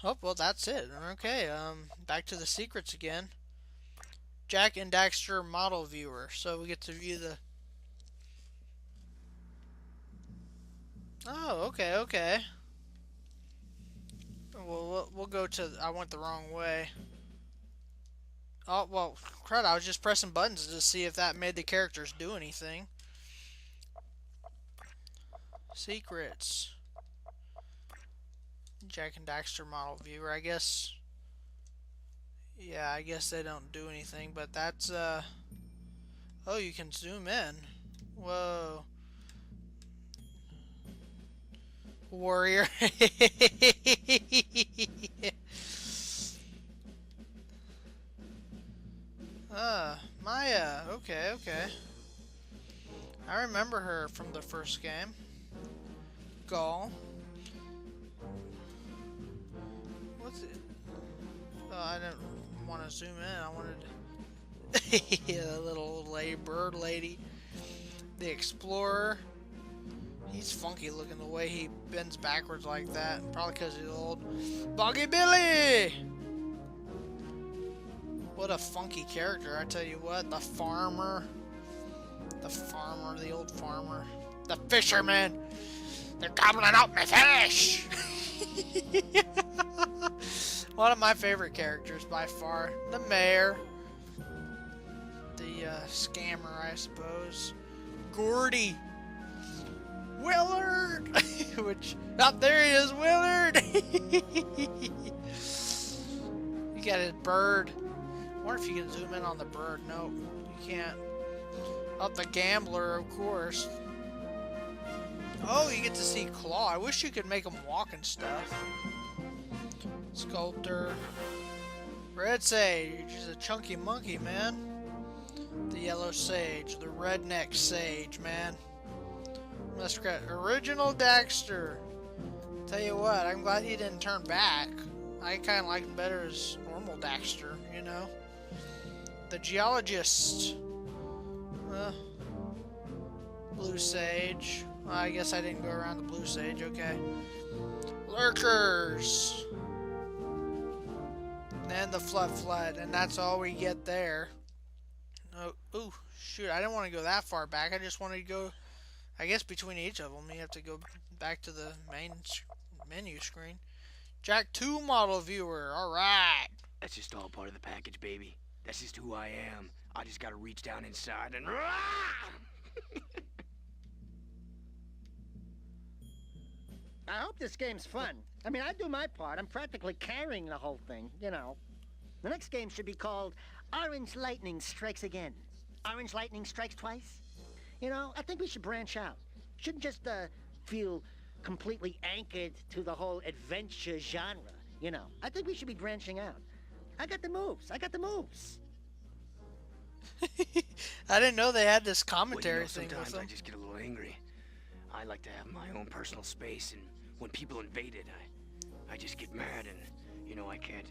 Oh, well, that's it. Okay, back to the secrets again. Jack and Daxter model viewer. So we get to view the... Oh, okay, okay. Well, we'll go to... I went the wrong way. Oh, well, crud, I was just pressing buttons to see if that made the characters do anything. Secrets. Jack and Daxter model viewer. I guess... Yeah, I guess they don't do anything, but that's, Oh, you can zoom in. Whoa. Warrior. Maya. Okay, okay. I remember her from the first game. Gall. What's it? Oh, I didn't want to zoom in. I wanted the little old lady, bird lady. The explorer. He's funky looking the way he bends backwards like that. Probably because he's old. Buggy Billy! What a funky character, I tell you what. The farmer. The farmer, the old farmer. The fisherman! They're gobbling out my fish! One of my favorite characters by far. The mayor. The scammer, I suppose. Gordy. Willard! Which, up there he is, Willard! You got his bird. I wonder if you can zoom in on the bird. Nope, you can't. Up the gambler, of course. Oh, you get to see Claw. I wish you could make him walk and stuff. Sculptor. Red Sage. He's a chunky monkey, man. The Yellow Sage. The Redneck Sage, man. Muskrat. Original Daxter. Tell you what, I'm glad he didn't turn back. I kind of like him better as normal Daxter, you know. The Geologist. Blue Sage. Well, I guess I didn't go around the Blue Sage, okay. Lurkers. And the Flood, and that's all we get there. Oh, ooh, shoot, I didn't want to go that far back. I just wanted to go, I guess between each of them, you have to go back to the main menu screen. Jack 2 model viewer, alright. That's just all part of the package, baby. That's just who I am. I just gotta reach down inside and... I hope this game's fun. I mean, I do my part. I'm practically carrying the whole thing, you know. The next game should be called Orange Lightning Strikes Again. Orange Lightning Strikes Twice? You know, I think we should branch out. Shouldn't just, feel completely anchored to the whole adventure genre, you know. I think we should be branching out. I got the moves. I got the moves. I didn't know they had this Well, commentary thing with sometimes them. I just get a little angry. I like to have my own personal space, and when people invade it, I just get mad, and, you know, I can't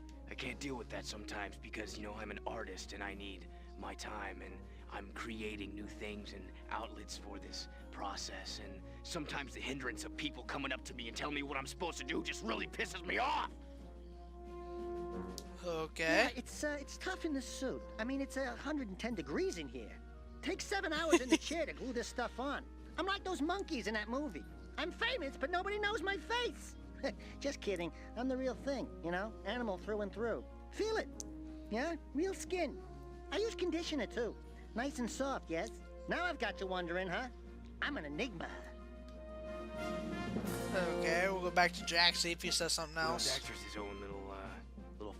deal with that sometimes because, you know, I'm an artist and I need my time, and I'm creating new things and outlets for this process, and sometimes the hindrance of people coming up to me and telling me what I'm supposed to do just really pisses me off. Okay. Yeah, it's tough in the suit. I mean, it's 110 degrees in here. Takes 7 hours in the chair to glue this stuff on. I'm like those monkeys in that movie. I'm famous, but nobody knows my face. Just kidding. I'm the real thing, you know? Animal through and through. Feel it. Yeah? Real skin. I use conditioner, too. Nice and soft, yes? Now I've got you wondering, huh? I'm an enigma. Okay, we'll go back to Jack, see if he says something else. Dexter's his own little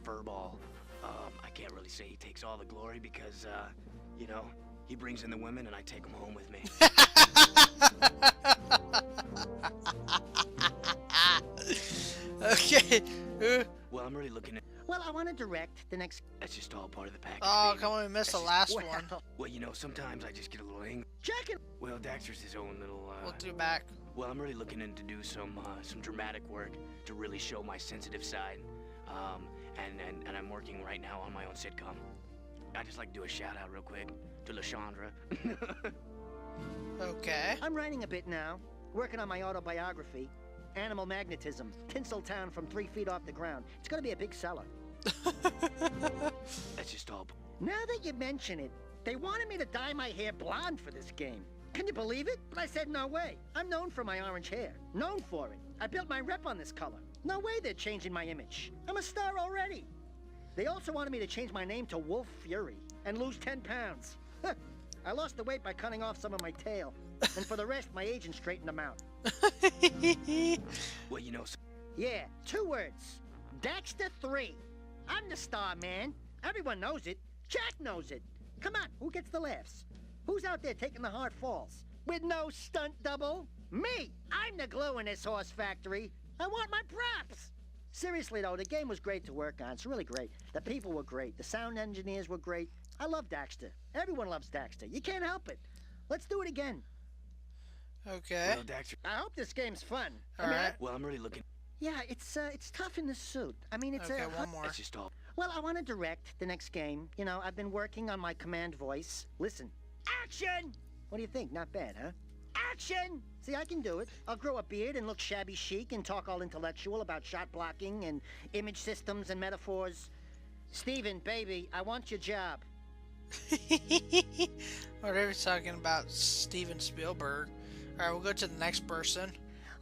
furball. I can't really say he takes all the glory because, you know, he brings in the women and I take them home with me. Okay. Well, I'm really looking at... Well, I want to direct the next... That's just all part of the package, Oh, baby. come on, we missed the That's last Well, one. Well, you know, sometimes I just get a little angry. Jack and... Well, Daxter's his own little, We'll do back. Well, I'm really looking in to do some dramatic work to really show my sensitive side. And I'm working right now on my own sitcom. I'd just like to do a shout out real quick to LaShondra. Okay. I'm writing a bit now. Working on my autobiography. Animal magnetism. Tinseltown from 3 feet off the ground. It's gonna be a big seller. That's just all. Now that you mention it, they wanted me to dye my hair blonde for this game. Can you believe it? But I said no way. I'm known for my orange hair. Known for it. I built my rep on this color. No way they're changing my image. I'm a star already. They also wanted me to change my name to Wolf Fury and lose 10 pounds. I lost the weight by cutting off some of my tail. And for the rest, my agent straightened them out. Well, you know. Yeah, 2 words. Daxter 3. I'm the star, man. Everyone knows it. Jack knows it. Come on, who gets the laughs? Who's out there taking the hard falls? With no stunt double? Me! I'm the glue in this horse factory. I want my props! Seriously, though, the game was great to work on. It's really great. The people were great. The sound engineers were great. I love Daxter. Everyone loves Daxter. You can't help it. Let's do it again. Okay. Well, Daxter. I hope this game's fun. All right. Well, I'm really looking. Yeah, it's tough in the suit. I mean, it's Okay, a... one more. That's just all. Well, I want to direct the next game. You know, I've been working on my command voice. Listen. Action! What do you think? Not bad, huh? Action! See, I can do it. I'll grow a beard and look shabby chic and talk all intellectual about shot blocking and image systems and metaphors. Steven, baby, I want your job. Whatever he's talking about, Steven Spielberg. All right, we'll go to the next person.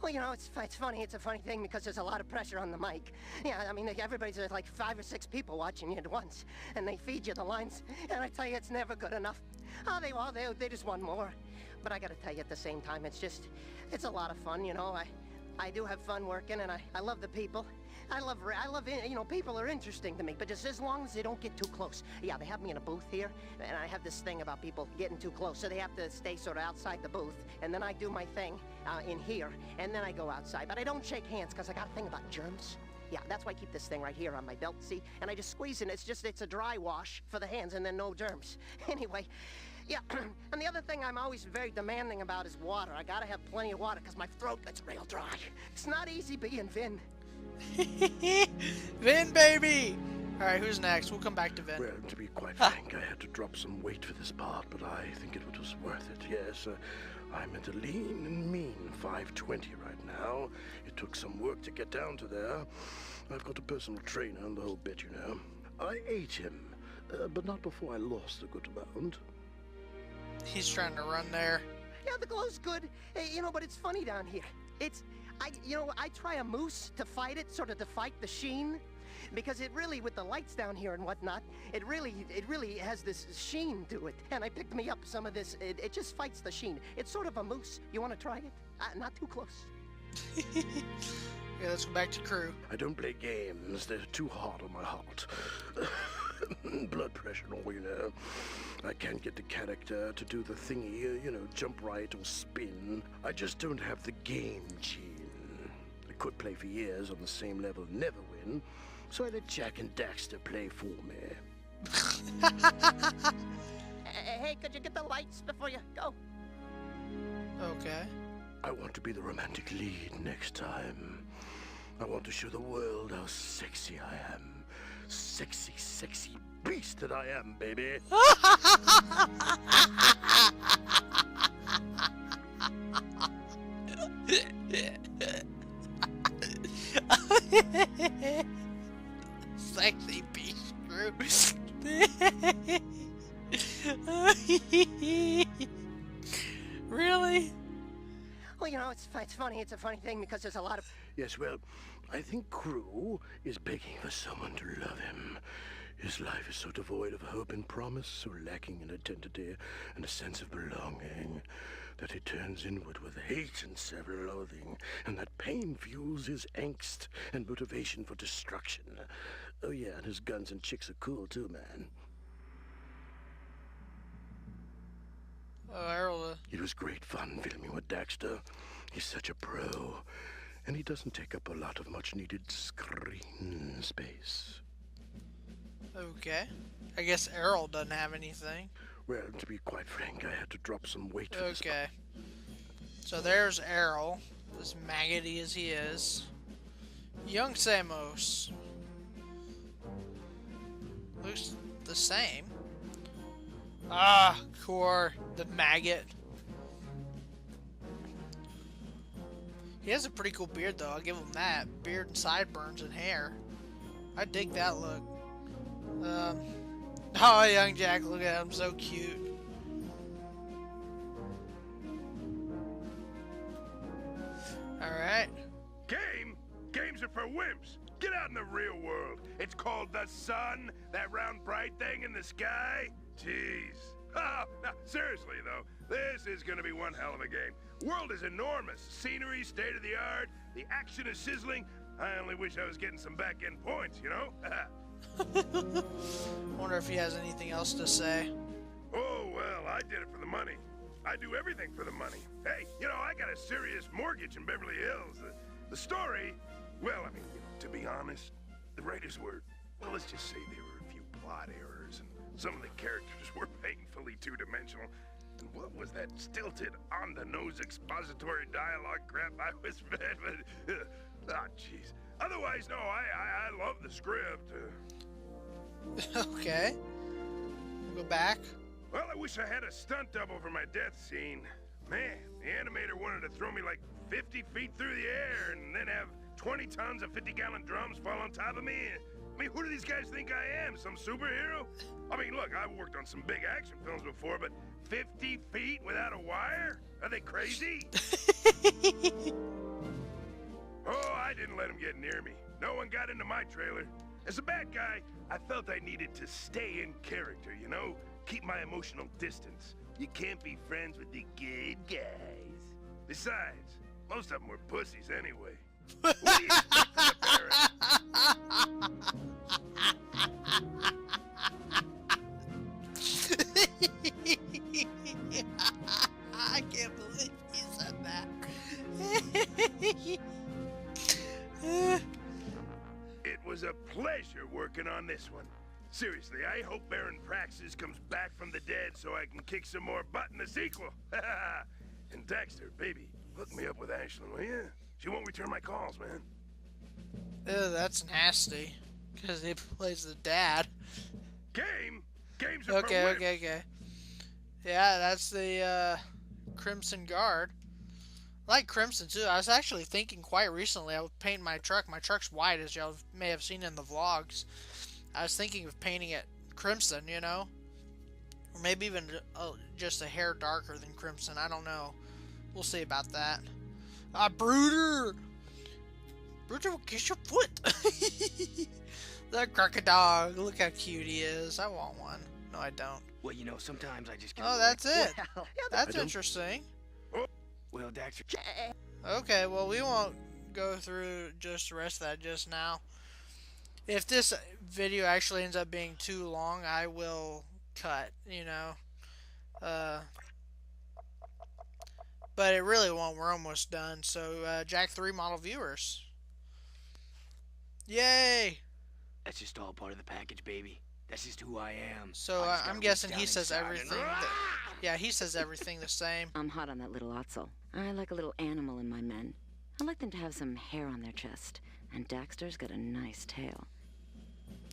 Well, you know, it's funny. It's a funny thing because there's a lot of pressure on the mic. Yeah, I mean, everybody's like 5 or 6 people watching you at once, and they feed you the lines, and I tell you, it's never good enough. Oh, they just want more. But I gotta tell you, at the same time, it's a lot of fun, you know. I do have fun working, and I love the people. I love, you know, people are interesting to me, but just as long as they don't get too close. Yeah, they have me in a booth here, and I have this thing about people getting too close, so they have to stay sort of outside the booth, and then I do my thing in here, and then I go outside. But I don't shake hands, because I got a thing about germs. Yeah, that's why I keep this thing right here on my belt, see? And I just squeeze it, it's a dry wash for the hands, and then no germs. Anyway, yeah, and the other thing I'm always very demanding about is water. I gotta have plenty of water, because my throat gets real dry. It's not easy being Vin. Vin, baby! Alright, who's next? We'll come back to Vin. Well, to be quite frank, I had to drop some weight for this part, but I think it was worth it. Yes, I'm at a lean and mean 520 right now. It took some work to get down to there. I've got a personal trainer and the whole bit, you know. I ate him, but not before I lost a good amount. He's trying to run there. Yeah, the glow's good, you know, but it's funny down here. I try a moose to fight it, sort of to fight the sheen, because it really, with the lights down here and whatnot, it really has this sheen to it. And I picked me up some of this. It just fights the sheen. It's sort of a moose. You want to try it? Not too close. Okay, let's go back to crew. I don't play games. They're too hard on my heart. Blood pressure and all, you know. I can't get the character to do the thingy, you know, jump right or spin. I just don't have the game gene. I could play for years on the same level and never win, so I let Jack and Daxter play for me. Hey, could you get the lights before you go? Okay. I want to be the romantic lead next time. I want to show the world how sexy I am. Sexy, sexy beast that I am, baby. Sexy beast crew. Really? Well, you know, it's funny. It's a funny thing because there's a lot of... Yes, well, I think Crew is begging for someone to love him. His life is so devoid of hope and promise, so lacking in identity and a sense of belonging, that he turns inward with hate and self-loathing, and that pain fuels his angst and motivation for destruction. Oh yeah, and his guns and chicks are cool too, man. Oh, Errol. It was great fun filming with Daxter. He's such a pro, and he doesn't take up a lot of much-needed screen space. Okay. I guess Errol doesn't have anything. Well, to be quite frank, I had to drop some weight for this. Okay. So there's Errol, as maggoty as he is. Young Samos. Looks the same. Ah, Core, the maggot. He has a pretty cool beard, though. I'll give him that. Beard and sideburns and hair. I dig that look. Oh, young Jack, look at him. So cute. Alright. Games are for wimps. Get out in the real world. It's called the sun, that round bright thing in the sky. Jeez. Oh, no, seriously though, this is gonna be one hell of a game. World is enormous. Scenery, state of the art. The action is sizzling. I only wish I was getting some back-end points, you know? Wonder if he has anything else to say. Oh, well, I did it for the money. I do everything for the money. Hey, you know, I got a serious mortgage in Beverly Hills. The story, well, I mean, to be honest, the writers were, well, let's just say there were a few plot errors, and some of the characters were painfully two-dimensional. And what was that stilted, on-the-nose expository dialogue crap I was fed with? Ah, jeez. Otherwise, no, I love the script. Okay. We'll go back. Well, I wish I had a stunt double for my death scene. Man, the animator wanted to throw me like 50 feet through the air and then have 20 tons of 50-gallon drums fall on top of me. I mean, who do these guys think I am? Some superhero? I mean, look, I've worked on some big action films before, but 50 feet without a wire? Are they crazy? Oh, I didn't let them get near me. No one got into my trailer. As a bad guy, I felt I needed to stay in character, you know? Keep my emotional distance. You can't be friends with the good guys. Besides, most of them were pussies anyway. What do you expect from the I can't believe he said that. It was a pleasure working on this one. Seriously, I hope Baron Praxis comes back from the dead so I can kick some more butt in the sequel. And Dexter, baby, hook me up with Ashlyn, will you? She won't return my calls, man. Ew, that's nasty. Because he plays the dad. Games are for wimps. Okay. Yeah, that's the Crimson Guard. I like Crimson too. I was actually thinking quite recently, I was painting my truck. My truck's white, as y'all may have seen in the vlogs. I was thinking of painting it crimson, you know? Or maybe even just a hair darker than crimson. I don't know. We'll see about that. Brooder! Brooder will kiss your foot! The crocodile. Look how cute he is. I want one. No, I don't. Well, you know, sometimes I just get. Oh, that's it. Well, That's interesting. Well, Dexter. Okay, well, we won't go through just the rest of that just now. If this video actually ends up being too long, I will cut, you know. But it really won't. We're almost done. So, Jack 3 model viewers. Yay! That's just all part of the package, baby. That's just who I am. So, I just I'm gotta guessing reach he down says inside and- everything. Yeah, he says everything the same. I'm hot on that little Otzel. I like a little animal in my men. I like them to have some hair on their chest. And Daxter's got a nice tail.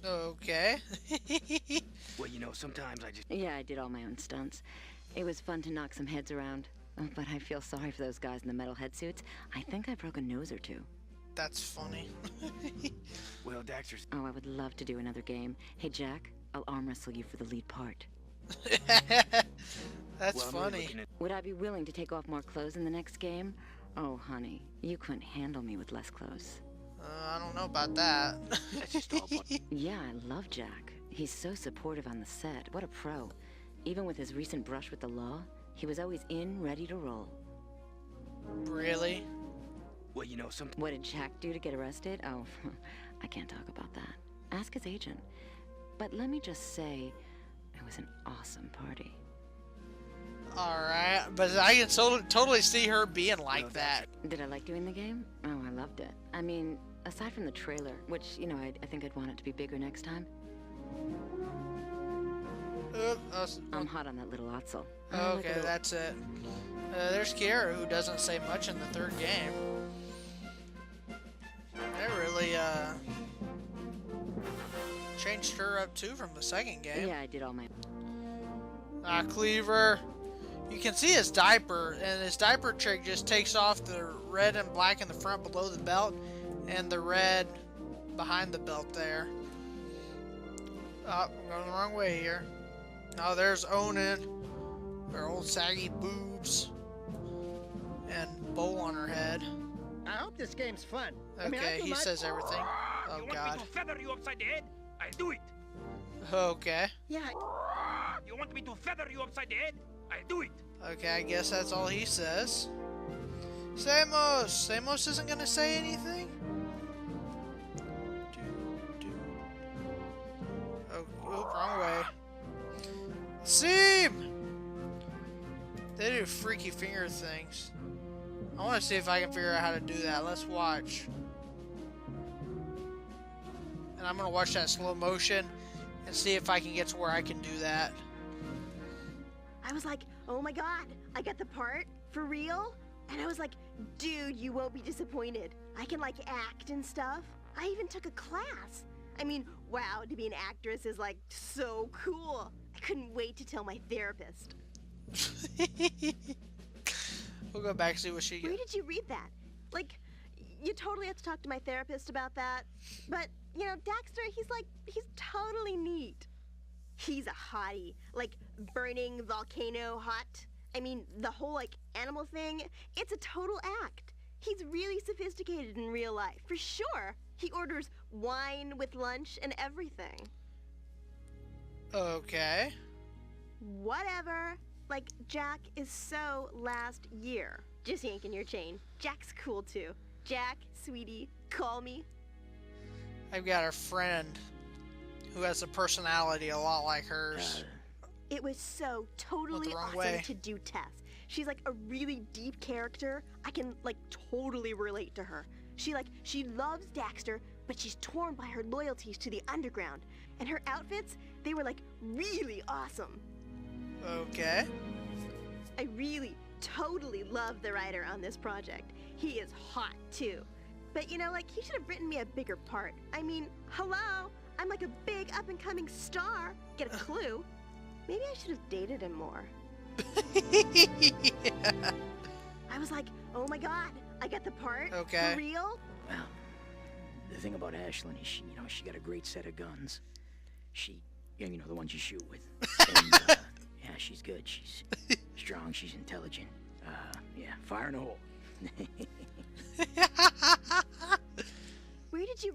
Okay. Well, you know, sometimes I just. Yeah, I did all my own stunts. It was fun to knock some heads around. But I feel sorry for those guys in the metal head suits. I think I broke a nose or two. That's funny. Well, Dexter's. Oh, I would love to do another game. Hey, Jack, I'll arm wrestle you for the lead part. That's Well, I'm really funny. looking at- Would I be willing to take off more clothes in the next game? Oh, honey, you couldn't handle me with less clothes. I don't know about that. That's just all part. Yeah, I love Jack. He's so supportive on the set. What a pro. Even with his recent brush with the law, he was always in, ready to roll. Really? Well, you know, some. What did Jack do to get arrested? Oh, I can't talk about that. Ask his agent. But let me just say, it was an awesome party. Alright, but I can totally see her being like Well, that. Did I like doing the game? Oh, I loved it. I mean, aside from the trailer, which, you know, I think I'd want it to be bigger next time. I'm hot on that little Otzel. I like a Okay, little- that's it. There's Kiara, who doesn't say much in the third game. They really, changed her up too from the second game. Yeah, I did all my... Cleaver, You can see his diaper, and his diaper trick just takes off the red and black in the front below the belt, and the red behind the belt there. Oh, I'm going the wrong way here. Oh, there's Onan. Her old saggy boobs. And bowl on her head. I hope this game's fun. Okay, he says everything. Oh, you want God. me to feather you upside the head? I do it. Okay. Yeah. You want me to feather you upside the head? I do it. Okay, I guess that's all he says. Samos! Samos isn't gonna say anything? Oh, wrong way. Seam! They do freaky finger things. I want to see if I can figure out how to do that. Let's watch. And I'm gonna watch that slow motion and see if I can get to where I can do that. I was like, oh my god, I got the part? For real? And I was like, dude, you won't be disappointed. I can like act and stuff. I even took a class. I mean, wow, to be an actress is like so cool. I couldn't wait to tell my therapist. We'll go back and see what she Where gets. did you read that? Like, you totally have to talk to my therapist about that. But, you know, Daxter, he's totally neat. He's a hottie. Like, burning volcano hot. I mean, the whole, like, animal thing, it's a total act. He's really sophisticated in real life, for sure. He orders wine with lunch and everything. Okay. Whatever. Like, Jack is so last year. Just yanking your chain. Jack's cool, too. Jack, sweetie, call me. I've got a friend who has a personality a lot like hers. It was so totally wrong awesome way. to do Tess. She's like a really deep character. I can like totally relate to her. She loves Daxter, but she's torn by her loyalties to the underground. And her outfits, they were like really awesome. Okay. I really totally love the writer on this project. He is hot too. But you know, like, he should have written me a bigger part. I mean, hello? I'm like a big up-and-coming star. Get a clue? Maybe I should have dated him more. Yeah. I was like, oh my god, I got the part? Okay. For real? Well, the thing about Ashlyn is she got a great set of guns. The ones you shoot with. And, yeah, she's good. She's strong. She's intelligent. Yeah, fire in the hole. Where did you...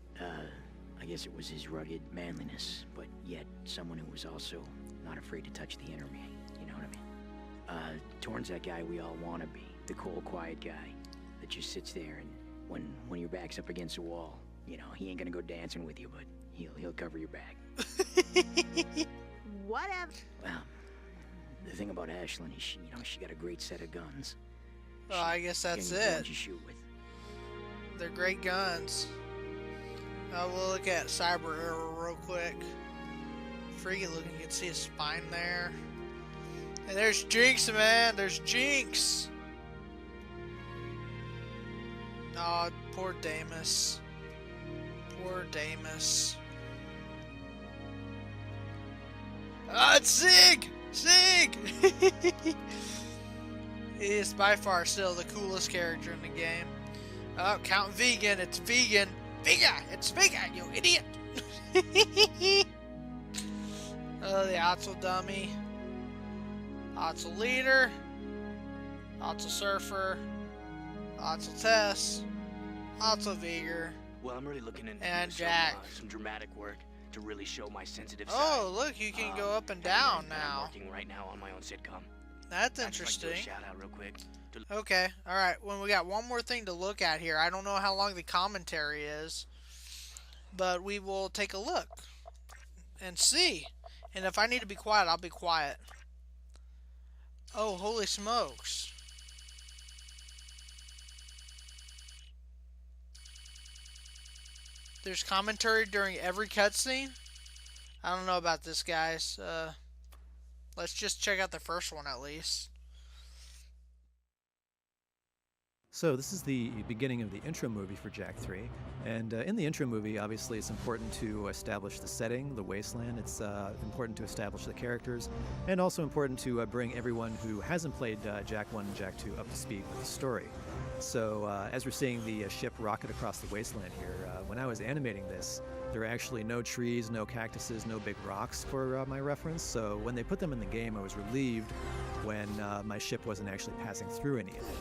I guess it was his rugged manliness, but yet someone who was also not afraid to touch the inner man. You know what I mean? Torn's that guy we all want to be. The cold, quiet guy that just sits there and when your back's up against a wall, he ain't gonna go dancing with you, but he'll cover your back. Whatever. Well, the thing about Ashlyn is she got a great set of guns. Well, I guess that's The it. ones you shoot with. They're great guns. We'll look at Cyber Arrow real quick. Freaky looking. You can see his spine there. And there's Jinx, man. There's Jinx. Oh, poor Damus. Poor Damus. It's Zig! Zig! He is by far still the coolest character in the game. Oh, Count Vegan. It's Vegan. Vega! It's Vega, you idiot! Oh, the Otzel dummy. Otzel leader. Otzel surfer. Otzel Tess. Otzel Vigor. Well, I'm really looking into And some, Jack. Some dramatic work to really show my sensitive side. Oh, look, you can go up and down I'm now. working right now on my own sitcom. That's I'd just like to do a interesting. shout out real quick. Okay, alright. Well, we got one more thing to look at here. I don't know how long the commentary is, but we will take a look and see. And if I need to be quiet, I'll be quiet. Oh, holy smokes. There's commentary during every cutscene? I don't know about this, guys. Let's just check out the first one at least. So this is the beginning of the intro movie for Jak 3, and in the intro movie, obviously, it's important to establish the setting, the wasteland. It's important to establish the characters, and also important to bring everyone who hasn't played Jak 1 and Jak 2 up to speed with the story. So as we're seeing the ship rocket across the wasteland here, when I was animating this, there were actually no trees, no cactuses, no big rocks for my reference. So when they put them in the game, I was relieved when my ship wasn't actually passing through any of it.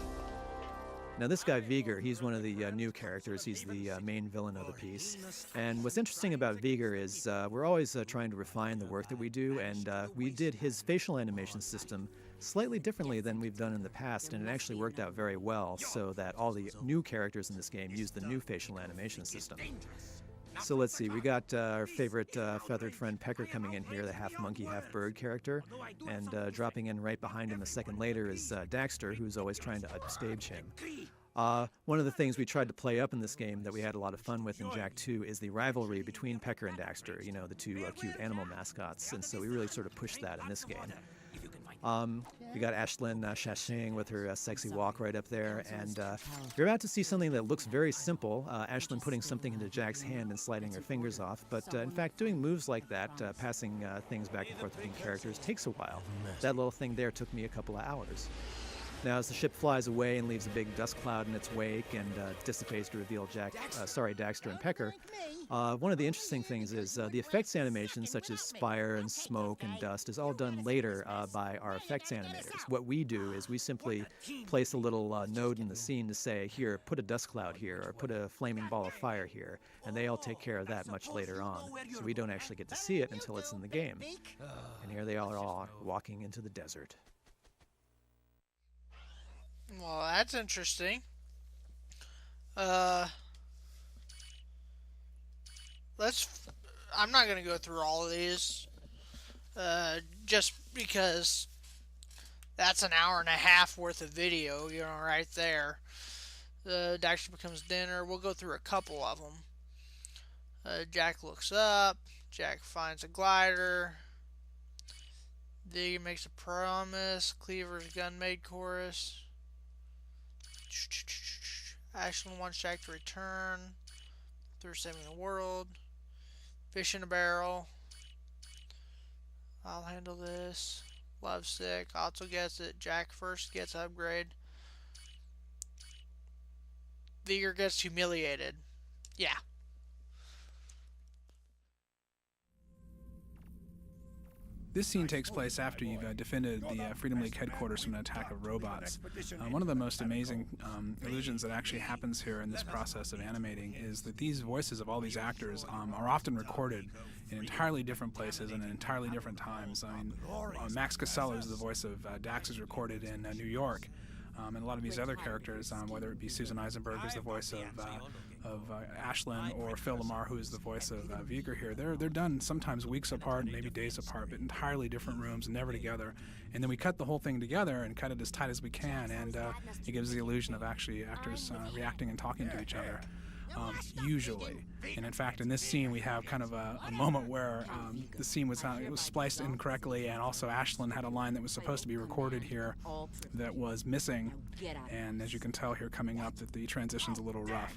Now this guy Viger, he's one of the new characters. He's the main villain of the piece. And what's interesting about Viger is we're always trying to refine the work that we do, and we did his facial animation system slightly differently than we've done in the past, and it actually worked out very well so that all the new characters in this game use the new facial animation system. So let's see, we got our favorite feathered friend Pecker coming in here, the half monkey, half bird character, and dropping in right behind him a second later is Daxter, who's always trying to upstage him. One of the things we tried to play up in this game that we had a lot of fun with in Jak 2 is the rivalry between Pecker and Daxter, you know, the two cute animal mascots, and so we really sort of pushed that in this game. We got Ashlyn sashaying with her sexy walk right up there, and you're about to see something that looks very simple, Ashlyn putting something into Jak's hand and sliding her fingers off, but in fact doing moves like that, passing things back and forth between characters, takes a while. That little thing there took me a couple of hours. Now, as the ship flies away and leaves a big dust cloud in its wake and dissipates to reveal Daxter and Pecker, one of the interesting things is the effects animations, such as fire and smoke and dust, is all done later by our effects animators. What we do is we simply place a little node in the scene to say, here, put a dust cloud here, or put a flaming ball of fire here, and they all take care of that much later on. So we don't actually get to see it until it's in the game. And here they are all walking into the desert. Well, that's interesting. I'm not gonna go through all of these, just because that's an hour and a half worth of video, you know, right there. Daxter becomes dinner. We'll go through a couple of them. Jak looks up. Jak finds a glider. Viger makes a promise. Cleaver's gun made chorus. Ashlyn wants Jak to return. Through saving the world. Fish in a barrel. I'll handle this. Lovesick. Otto gets it. Jak first gets upgrade. Viger gets humiliated. Yeah. This scene takes place after you've defended the Freedom League headquarters from an attack of robots. One of the most amazing illusions that actually happens here in this process of animating is that these voices of all these actors are often recorded in entirely different places and at entirely different times. I mean, Max Casella is the voice of Dax, is recorded in New York. And a lot of these other characters, whether it be Susan Eisenberg, who's the voice of Ashlyn, or Phil Lamar, who is the voice of Viger here, they're done sometimes weeks apart, maybe days apart, but entirely different rooms, never together. And then we cut the whole thing together and cut it as tight as we can, and it gives the illusion of actually actors reacting and talking to each other. Usually. And in fact, in this scene, we have kind of a moment where the scene was spliced incorrectly, and also Ashlyn had a line that was supposed to be recorded here that was missing. And as you can tell here coming up, that the transition's a little rough.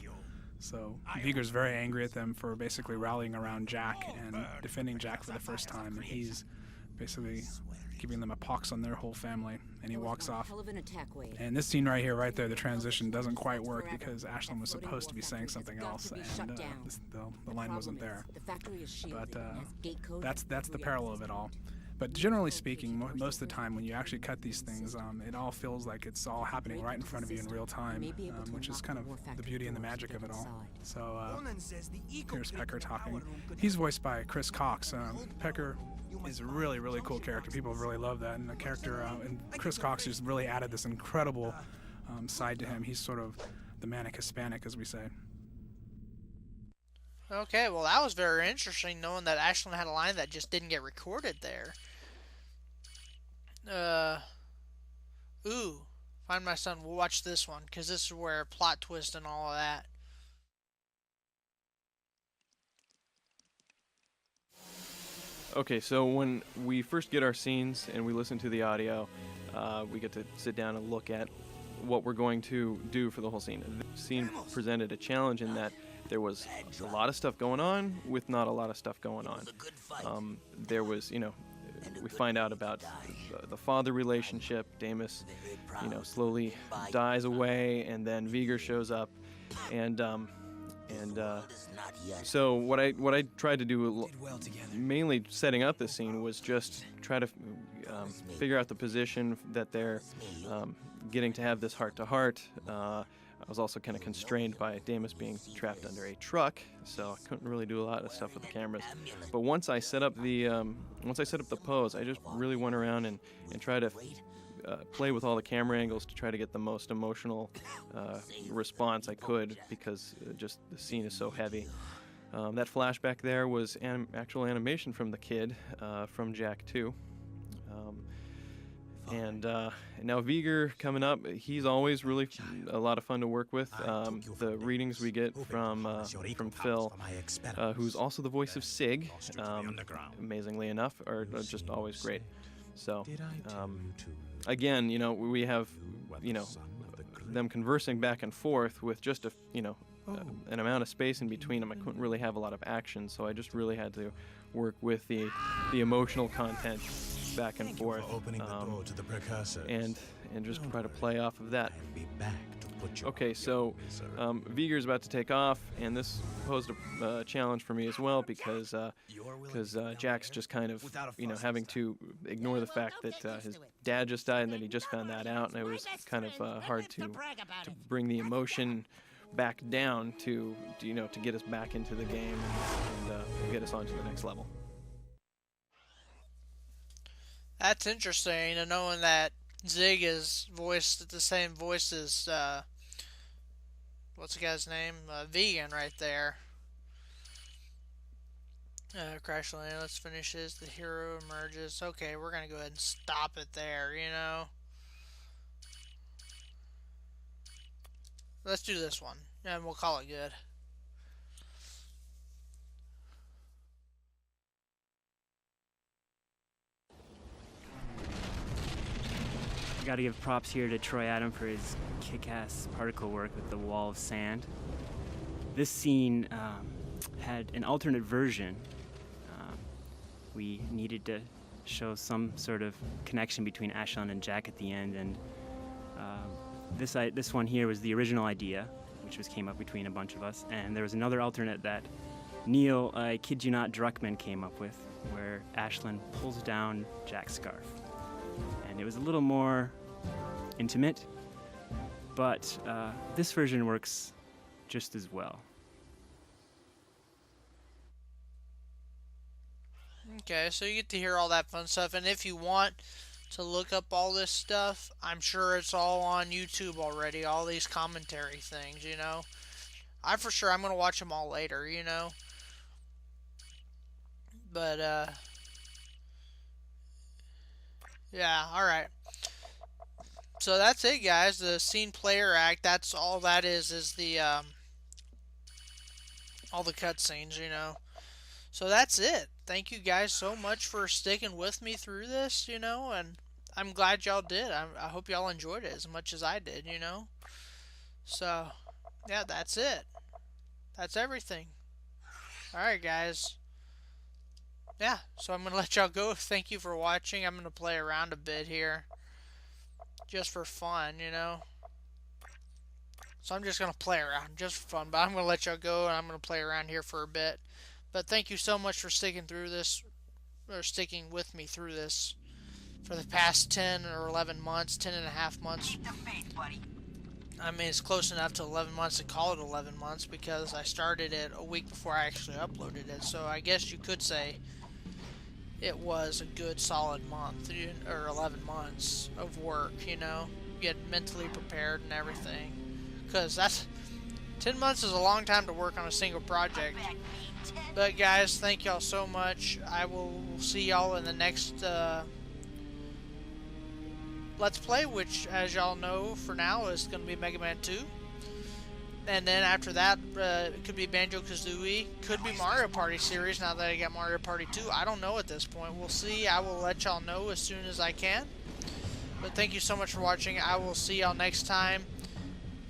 So Viger's very angry at them for basically rallying around Jak and defending Jak for the first time, and he's basically giving them a pox on their whole family, and he walks off. And this scene right here, right there, the transition doesn't quite work because Ashlyn was supposed to be saying something else, and the line wasn't there. But that's the parallel of it all. But generally speaking, most of the time when you actually cut these things, it all feels like it's all happening right in front of you in real time, which is kind of the beauty and the magic of it all. So here's Pecker talking. He's voiced by Chris Cox. Pecker is a really, really cool character. People really love that. And the character, and Chris Cox has really added this incredible side to him. He's sort of the manic Hispanic, as we say. Okay, well that was very interesting, knowing that Ashlyn had a line that just didn't get recorded there. Find My Son. We'll watch this one, because this is where plot twist and all of that. Okay, so when we first get our scenes and we listen to the audio, we get to sit down and look at what we're going to do for the whole scene. The scene presented a challenge in that there was a lot of stuff going on with not a lot of stuff going on. There was, we find out about the father relationship. Damus, slowly dies away, and then Viger shows up, and so what I tried to do, mainly setting up this scene, was just try to figure out the position that they're getting to have this heart-to-heart. I was also kind of constrained by Damus being trapped under a truck, so I couldn't really do a lot of stuff with the cameras. But once I set up the pose, I just really went around and tried to play with all the camera angles to try to get the most emotional response I could, because just the scene is so heavy. That flashback there was actual animation from the kid from Jak 2. And now Viger coming up, he's always really a lot of fun to work with. The readings we get from Phil, who's also the voice of Sig, amazingly enough, are just always great. So again, we have them conversing back and forth with just an amount of space in between them. I couldn't really have a lot of action, so I just really had to work with the emotional content back and forth, and just try to play off of that. Okay, so Viger's about to take off, and this posed a challenge for me as well, because Jack's just kind of having to ignore the fact that his dad just died, and then he just found that out, and it was kind of hard to bring the emotion back down to get us back into the game and get us on to the next level. That's interesting, knowing that Zig is voiced the same voice as, what's the guy's name? Vegan right there. Crash Land, let's finish this. The hero emerges. Okay, we're going to go ahead and stop it there, Let's do this one, and we'll call it good. I gotta give props here to Troy Adam for his kick-ass particle work with the wall of sand. This scene had an alternate version. We needed to show some sort of connection between Ashlyn and Jak at the end, and this one here was the original idea, which came up between a bunch of us, and there was another alternate that Neil, I kid you not, Druckmann came up with, where Ashlyn pulls down Jak's scarf. And it was a little more intimate, but this version works just as well. Okay, so you get to hear all that fun stuff, and if you want to look up all this stuff, I'm sure it's all on YouTube already, all these commentary things, I'm going to watch them all later, But, yeah, alright. So that's it, guys. The scene player act, that's all that is the, all the cutscenes, So that's it. Thank you guys so much for sticking with me through this, and I'm glad y'all did. I hope y'all enjoyed it as much as I did, So, yeah, that's it. That's everything. Alright, guys. Yeah, so I'm going to let y'all go. Thank you for watching. I'm going to play around a bit here. Just for fun, So I'm just going to play around just for fun. But I'm going to let y'all go, and I'm going to play around here for a bit. But thank you so much for sticking through this, or sticking with me through this for the past 10 or 11 months, 10 and a half months. I mean, it's close enough to 11 months to call it 11 months because I started it a week before I actually uploaded it. So I guess you could say it was a good solid month, or 11 months of work, get mentally prepared and everything. Because 10 months is a long time to work on a single project. But guys, thank y'all so much. I will see y'all in the next Let's Play, which, as y'all know, for now is going to be Mega Man 2. And then after that, it could be Banjo-Kazooie, could be Mario Party series now that I got Mario Party 2. I don't know at this point. We'll see. I will let y'all know as soon as I can. But thank you so much for watching. I will see y'all next time.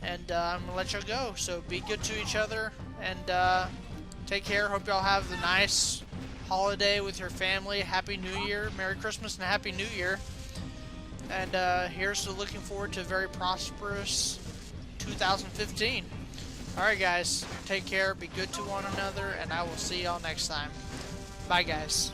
And I'm going to let y'all go. So be good to each other. And take care. Hope y'all have the nice holiday with your family. Happy New Year. Merry Christmas and Happy New Year. And here's to looking forward to a very prosperous 2015. Alright guys, take care, be good to one another, and I will see y'all next time. Bye guys.